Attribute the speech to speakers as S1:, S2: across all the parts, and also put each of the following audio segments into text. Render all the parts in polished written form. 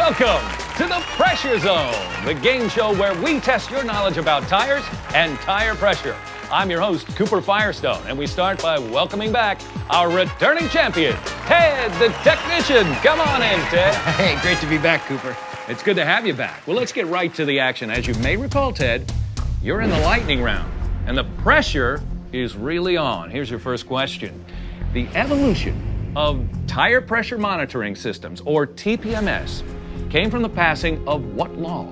S1: Welcome to the Pressure Zone, the game show where we test your knowledge about tires and tire pressure. I'm your host, Cooper Firestone, and we start by welcoming back our returning champion, Ted, the technician. Come on in, Ted.
S2: Hey, great to be back, Cooper.
S1: It's good to have you back. Well, let's get right to the action. As you may recall, Ted, you're in the lightning round, and the pressure is really on. Here's your first question. The evolution of tire pressure monitoring systems, or TPMS, came from the passing of what law?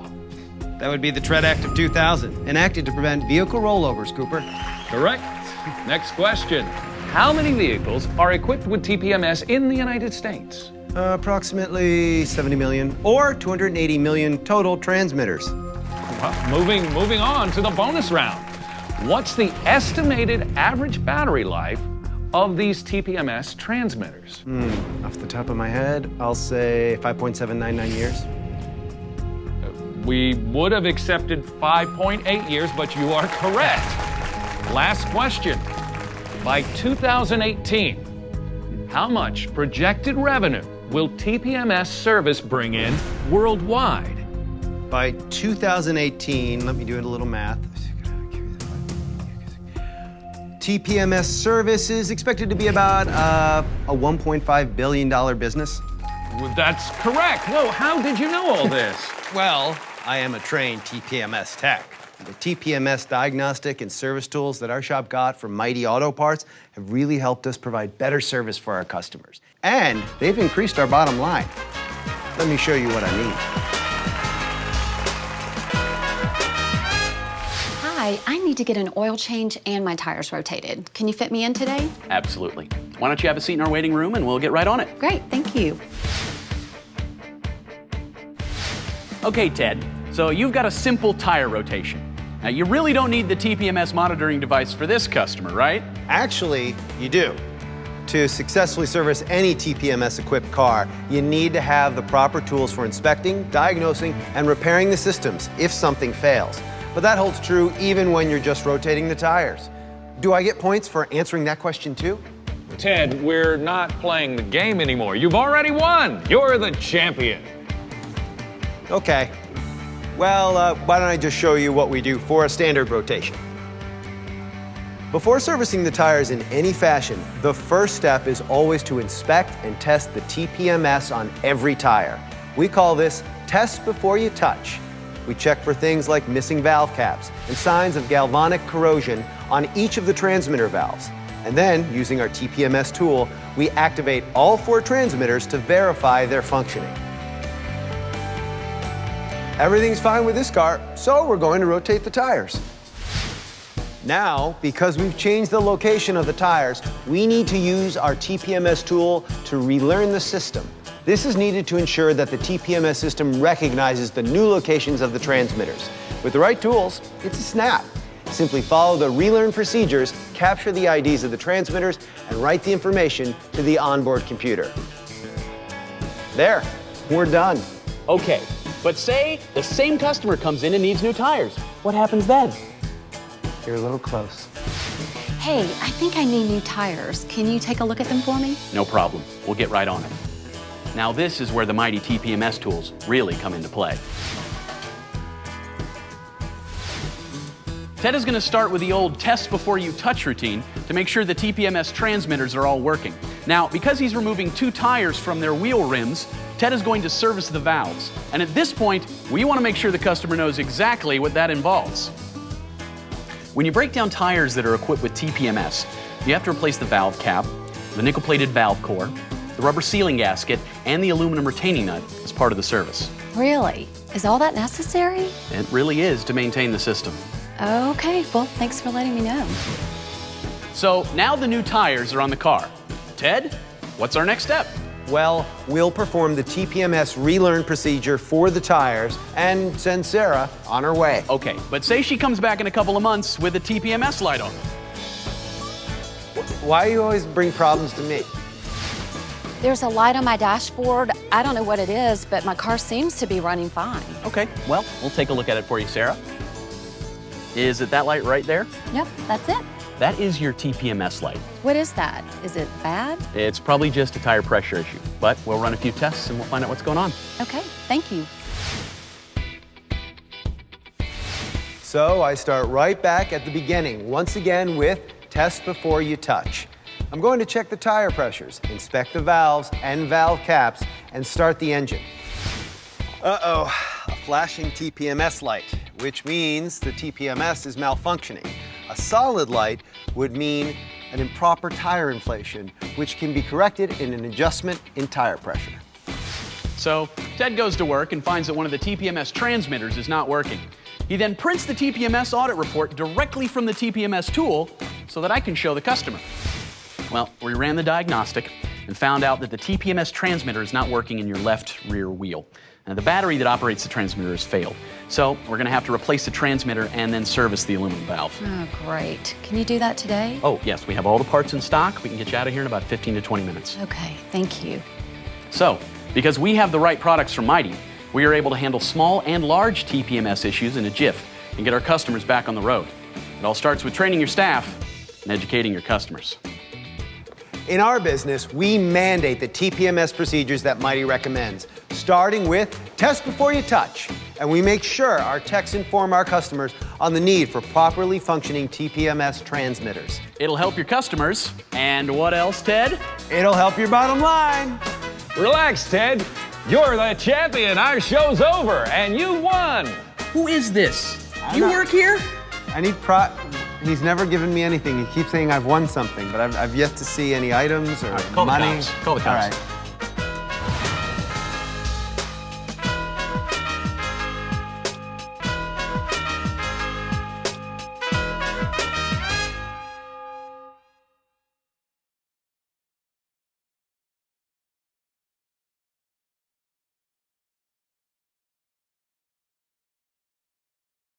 S2: That would be the Tread Act of 2000, enacted to prevent vehicle rollovers, Cooper.
S1: Correct. Next question. How many vehicles are equipped with TPMS in the United States?
S2: Approximately 70 million, or 280 million total transmitters.
S1: Well, moving on to the bonus round. What's the estimated average battery life of these TPMS transmitters?
S2: Off the top of my head, I'll say 5.799 years.
S1: We would have accepted 5.8 years, but you are correct. Last question. By 2018, how much projected revenue will TPMS service bring in worldwide?
S2: By 2018, let me do a little math. TPMS service is expected to be about a $1.5 billion business.
S1: Well, that's correct. Whoa, how did you know all this?
S2: Well, I am a trained TPMS tech. The TPMS diagnostic and service tools that our shop got from Mighty Auto Parts have really helped us provide better service for our customers. And they've increased our bottom line. Let me show you what I mean.
S3: Hi, I need to get an oil change and my tires rotated. Can you fit me in today?
S4: Absolutely. Why don't you have a seat in our waiting room and we'll get right on it.
S3: Great, thank you.
S4: Okay, Ted, so you've got a simple tire rotation. Now, you really don't need the TPMS monitoring device for this customer, right?
S2: Actually, you do. To successfully service any TPMS-equipped car, you need to have the proper tools for inspecting, diagnosing, and repairing the systems if something fails. But that holds true even when you're just rotating the tires. Do I get points for answering that question too?
S1: Ted, we're not playing the game anymore. You've already won. You're the champion.
S2: Okay. Well, why don't I just show you what we do for a standard rotation. Before servicing the tires in any fashion, the first step is always to inspect and test the TPMS on every tire. We call this test before you touch. We check for things like missing valve caps and signs of galvanic corrosion on each of the transmitter valves. And then, using our TPMS tool, we activate all 4 transmitters to verify their functioning. Everything's fine with this car, so we're going to rotate the tires. Now, because we've changed the location of the tires, we need to use our TPMS tool to relearn the system. This is needed to ensure that the TPMS system recognizes the new locations of the transmitters. With the right tools, it's a snap. Simply follow the relearn procedures, capture the IDs of the transmitters, and write the information to the onboard computer. There, we're done.
S4: Okay, but say the same customer comes in and needs new tires. What happens then?
S2: You're a little close.
S3: Hey, I think I need new tires. Can you take a look at them for me?
S4: No problem. We'll get right on it. Now this is where the mighty TPMS tools really come into play. Ted is going to start with the old test before you touch routine to make sure the TPMS transmitters are all working. Now, because he's removing 2 tires from their wheel rims, Ted is going to service the valves. And at this point, we want to make sure the customer knows exactly what that involves. When you break down tires that are equipped with TPMS, you have to replace the valve cap, the nickel-plated valve core, the rubber sealing gasket, and the aluminum retaining nut as part of the service.
S3: Really? Is all that necessary?
S4: It really is to maintain the system.
S3: Okay, well, thanks for letting me know.
S4: So now the new tires are on the car. Ted, what's our next step?
S2: Well, we'll perform the TPMS relearn procedure for the tires and send Sarah on her way.
S4: Okay, but say she comes back in a couple of months with the TPMS light on.
S2: Why do you always bring problems to me?
S3: There's a light on my dashboard. I don't know what it is, but my car seems to be running fine.
S4: Okay, well, we'll take a look at it for you, Sarah. Is it that light right there?
S3: Yep, that's it.
S4: that is your TPMS light.
S3: What is that? Is it bad?
S4: It's probably just a tire pressure issue, but we'll run a few tests and we'll find out what's going on.
S3: Okay, thank you.
S2: So I start right back at the beginning, once again with test before you touch. I'm going to check the tire pressures, inspect the valves and valve caps, and start the engine. Uh-oh, a flashing TPMS light, which means the TPMS is malfunctioning. A solid light would mean an improper tire inflation, which can be corrected in an adjustment in tire pressure.
S4: So Ted goes to work and finds that one of the TPMS transmitters is not working. He then prints the TPMS audit report directly from the TPMS tool so that I can show the customer. Well, we ran the diagnostic and found out that the TPMS transmitter is not working in your left rear wheel. And the battery that operates the transmitter has failed. So we're going to have to replace the transmitter and then service the aluminum valve.
S3: Oh, great. Can you do that today?
S4: Oh, yes, we have all the parts in stock. We can get you out of here in about 15 to 20 minutes.
S3: Okay, thank you.
S4: So, because we have the right products from Mighty, we are able to handle small and large TPMS issues in a jiff and get our customers back on the road. It all starts with training your staff and educating your customers.
S2: In our business, we mandate the TPMS procedures that Mighty recommends, starting with test before you touch. And we make sure our techs inform our customers on the need for properly functioning TPMS transmitters.
S4: It'll help your customers. And what else, Ted?
S2: It'll help your bottom line.
S1: Relax, Ted. You're the champion. Our show's over, and you won.
S4: Who is this?
S2: I
S4: Do you
S2: know.
S4: work here?
S2: I need He's never given me anything. He keeps saying I've won something, but I've yet to see any items or
S4: Call
S2: money.
S4: the cops. Call the cops.
S2: All right.